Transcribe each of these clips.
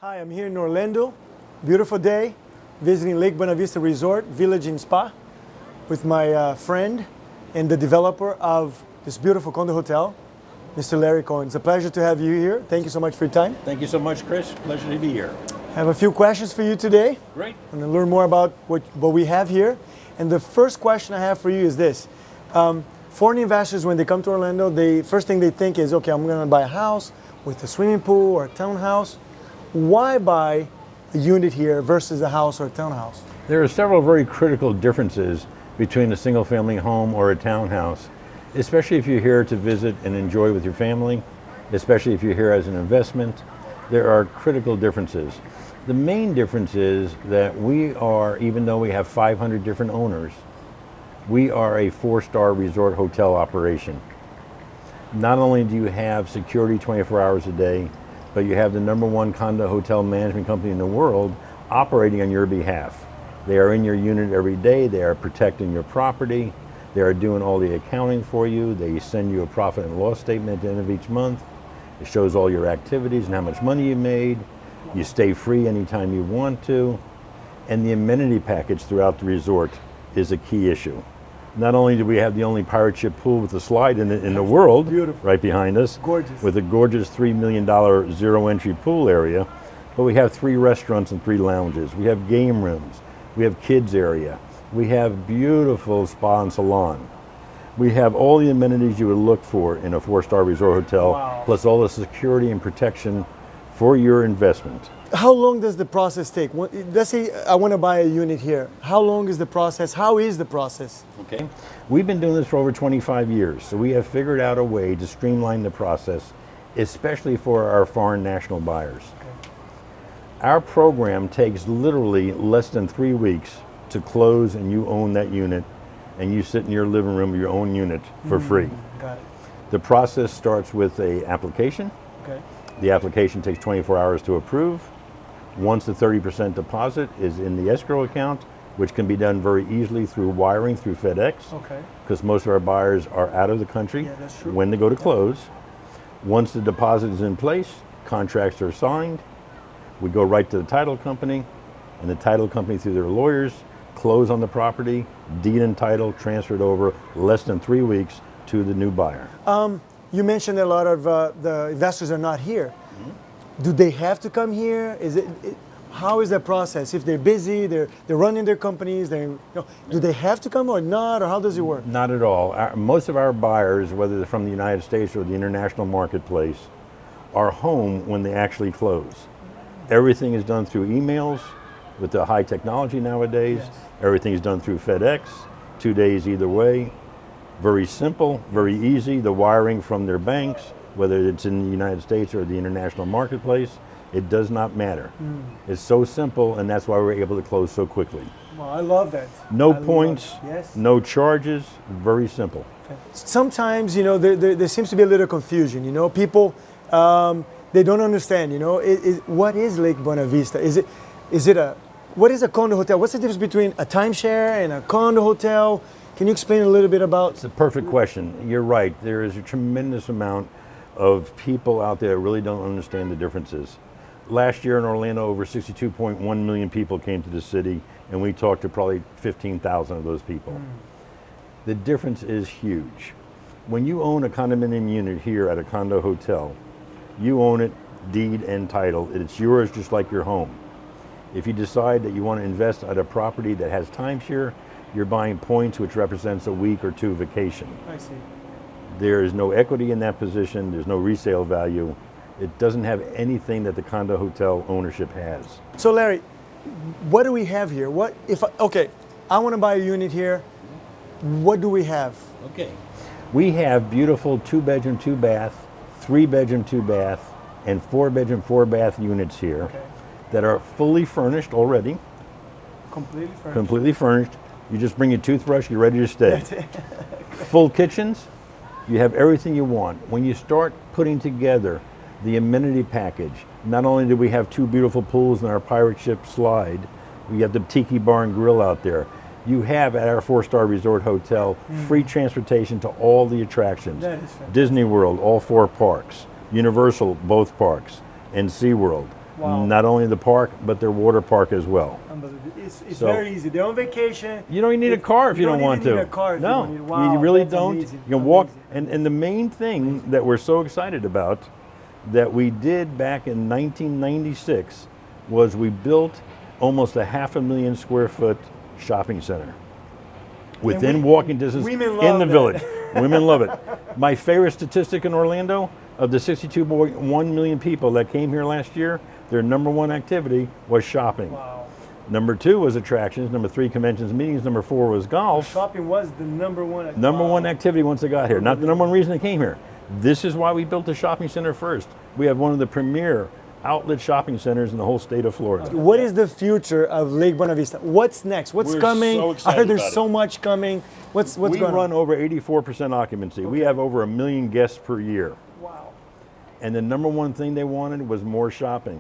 Hi, I'm here in Orlando. Beautiful day, visiting Lake Buena Vista Resort, Village and Spa, with my friend and the developer of this beautiful condo hotel, Mr. Larry Cohen. It's a pleasure to have you here. Thank you so much for your time. Thank you so much, Chris. Pleasure to be here. I have a few questions for you today. Great. I'm going to learn more about what we have here. And the first question I have for you is this. Foreign investors, when they come to Orlando, the first thing they think is, okay, I'm going to buy a house with a swimming pool or a townhouse. Why buy a unit here versus a house or a townhouse? There are several very critical differences between a single-family home or a townhouse, especially if you're here to visit and enjoy with your family, especially if you're here as an investment. There are critical differences. The main difference is that we are, even though we have 500 different owners, we are a 4-star resort hotel operation. Not only do you have security 24 hours a day, but you have the #1 condo hotel management company in the world operating on your behalf. They are in your unit every day. They are protecting your property. They are doing all the accounting for you. They send you a profit and loss statement at the end of each month. It shows all your activities and how much money you made. You stay free anytime you want to. And the amenity package throughout the resort is a key issue. Not only do we have the only pirate ship pool with a slide in it in the world, Beautiful. right behind us, Gorgeous. with a gorgeous $3 million zero entry pool area, but we have 3 restaurants and 3 lounges. We have game rooms. We have kids area. We have beautiful spa and salon. We have all the amenities you would look for in a 4-star resort hotel, Wow. plus all the security and protection for your investment. How long does the process take? Let's say I want to buy a unit here. How long is the process? How is the process? Okay. We've been doing this for over 25 years, so we have figured out a way to streamline the process, especially for our foreign national buyers. Okay. Our program takes literally less than 3 weeks to close, and you own that unit, and you sit in your living room of your own unit for free. Got it. The process starts with an application. Okay. The application takes 24 hours to approve. Once the 30% deposit is in the escrow account, which can be done very easily through wiring through FedEx, Okay. because most of our buyers are out of the country Yeah, that's true. when they go to close. Once the deposit is in place, contracts are signed, we go right to the title company, and the title company through their lawyers close on the property, deed and title transferred over less than 3 weeks to the new buyer. You mentioned a lot of the investors are not here. Do they have to come here? How is that process? If they're busy, they're running their companies, do they have to come or not, or how does it work? Not at all. Most of our buyers, whether they're from the United States or the international marketplace, are home when they actually close. Everything is done through emails with the high technology nowadays. Yes. Everything is done through FedEx, 2 days either way. Very simple, very easy. The wiring from their banks, whether it's in the United States or the international marketplace, it does not matter. It's so simple, and that's why we're able to close so quickly. Well, I love that. No I love points, it. Yes. no charges, very simple. Sometimes, there seems to be a little confusion. People, they don't understand. What is Lake Buena Vista? What is a condo hotel? What's the difference between a timeshare and a condo hotel? Can you explain a little bit about? It's a perfect question. You're right. There is a tremendous amount of people out there that really don't understand the differences. Last year in Orlando, over 62.1 million people came to the city, and we talked to probably 15,000 of those people. The difference is huge. When you own a condominium unit here at a condo hotel, you own it, deed and title. It's yours just like your home. If you decide that you want to invest at a property that has timeshare, you're buying points, which represents a week or 2 vacation. I see. There is no equity in that position. There's no resale value. It doesn't have anything that the condo hotel ownership has. So Larry, what do we have here? I want to buy a unit here. What do we have? Okay. We have beautiful 2-bedroom, 2-bath, 3-bedroom, 2-bath, and 4-bedroom, 4-bath units here. Okay. That are fully furnished already. Completely furnished. Completely furnished. You just bring your toothbrush, you're ready to stay. Full kitchens, you have everything you want. When you start putting together the amenity package, not only do we have 2 beautiful pools in our pirate ship slide, we have the tiki bar and grill out there. You have at our 4-star resort hotel free transportation to all the attractions. That is fantastic. Disney World, all 4 parks. Universal, both parks. And SeaWorld. Wow. Not only the park, but their water park as well. Unbelievable. It's So- very easy. They're on vacation. You don't even need a car if you don't want even to. need a car if you No, don't need- wow, you really that's don't. amazing. You can walk, Amazing. and the main thing that we're so excited about that we did back in 1996 was we built almost a 500,000 square foot shopping center within walking distance women in love the that. village. Women love it. My favorite statistic in Orlando, of the 62.1 million people that came here last year, their number one activity was shopping. Wow. Number 2 was attractions. Number 3, conventions and meetings. Number 4 was golf. Shopping was the number one. Number wow. one activity once they got here. Not the number one reason they came here. This is why we built the shopping center first. We have one of the premier outlet shopping centers in the whole state of Florida. What is the future of Lake Buena Vista? What's next? What's We're coming? so I excited heard there's about so much coming. What's We going run on? over 84% occupancy. We have over 1 million guests per year. Wow. And the number one thing they wanted was more shopping.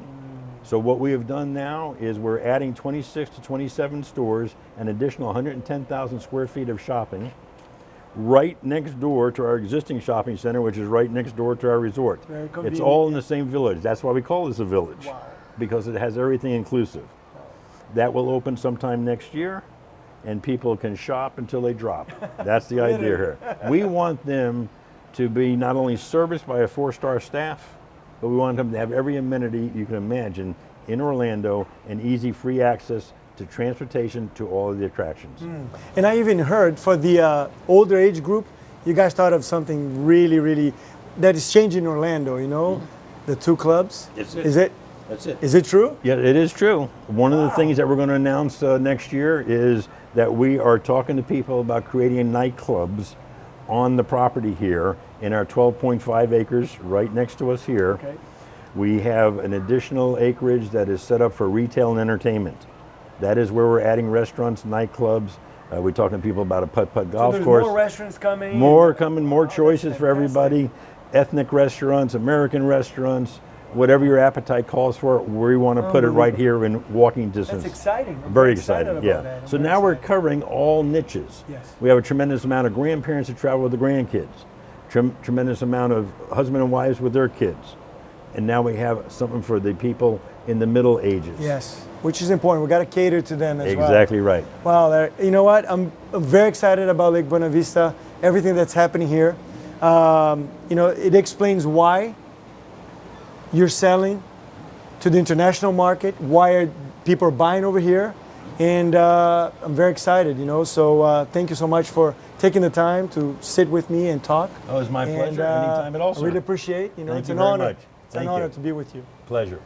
So what we have done now is we're adding 26 to 27 stores, an additional 110,000 square feet of shopping, right next door to our existing shopping center, which is right next door to our resort. Very It's convenient. all in the same village. That's why we call this a village, Wow. because it has everything inclusive. That will open sometime next year, and people can shop until they drop. That's the idea here. We want them to be not only serviced by a 4-star staff, but we want them to have every amenity you can imagine in Orlando and easy free access to transportation to all of the attractions. And I even heard for the older age group, you guys thought of something really, really that is changing in Orlando. You know, the 2 clubs. It's it. Is it? That's it. Is it true? Yeah, it is true. One of the things that we're going to announce next year is that we are talking to people about creating nightclubs on the property here in our 12.5 acres right next to us here. Okay. We have an additional acreage that is set up for retail and entertainment. That is where we're adding restaurants, nightclubs. We're talking to people about a putt-putt golf There's course. more restaurants coming. More coming, more Wow, choices that's for everybody. Ethnic restaurants, American restaurants, whatever your appetite calls for, we want to put it right here in walking distance. That's exciting. I'm Very excited exciting, about yeah. that. I'm So very now we're excited. covering all niches. Yes. We have a tremendous amount of grandparents that travel with the grandkids, tremendous amount of husband and wives with their kids. And now we have something for the people in the middle ages. Yes, which is important. We got to cater to them as well. Exactly right. Wow, Larry, you know what? I'm very excited about Lake Buena Vista, everything that's happening here. You know, it explains why you're selling to the international market, why are people are buying over here, and I'm very excited, you know, so thank you so much for taking the time to sit with me and talk. Oh, it's my And, pleasure. Anytime at all, I sir. really appreciate, you know, Thank it's you an very honor. much. It's an Thank honor you. to be with you. Pleasure.